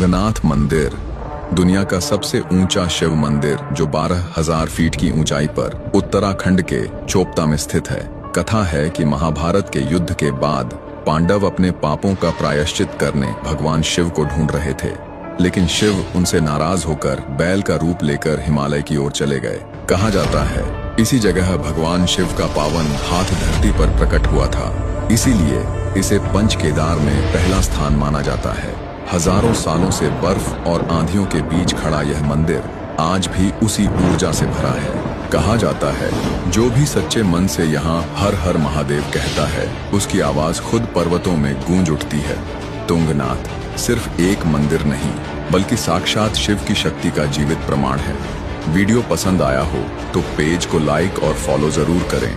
तुंगनाथ मंदिर दुनिया का सबसे ऊंचा शिव मंदिर जो 12,000 फीट की ऊंचाई पर उत्तराखंड के चोपता में स्थित है। कथा है कि महाभारत के युद्ध के बाद पांडव अपने पापों का प्रायश्चित करने भगवान शिव को ढूंढ रहे थे, लेकिन शिव उनसे नाराज होकर बैल का रूप लेकर हिमालय की ओर चले गए। कहा जाता है इसी जगह भगवान शिव का पावन हाथ धरती पर प्रकट हुआ था, इसीलिए इसे पंच केदार में पहला स्थान माना जाता है। हजारों सालों से बर्फ और आंधियों के बीच खड़ा यह मंदिर आज भी उसी ऊर्जा से भरा है। कहा जाता है जो भी सच्चे मन से यहाँ हर हर महादेव कहता है, उसकी आवाज खुद पर्वतों में गूंज उठती है। तुंगनाथ सिर्फ एक मंदिर नहीं बल्कि साक्षात शिव की शक्ति का जीवित प्रमाण है। वीडियो पसंद आया हो तो पेज को लाइक और फॉलो जरूर करें।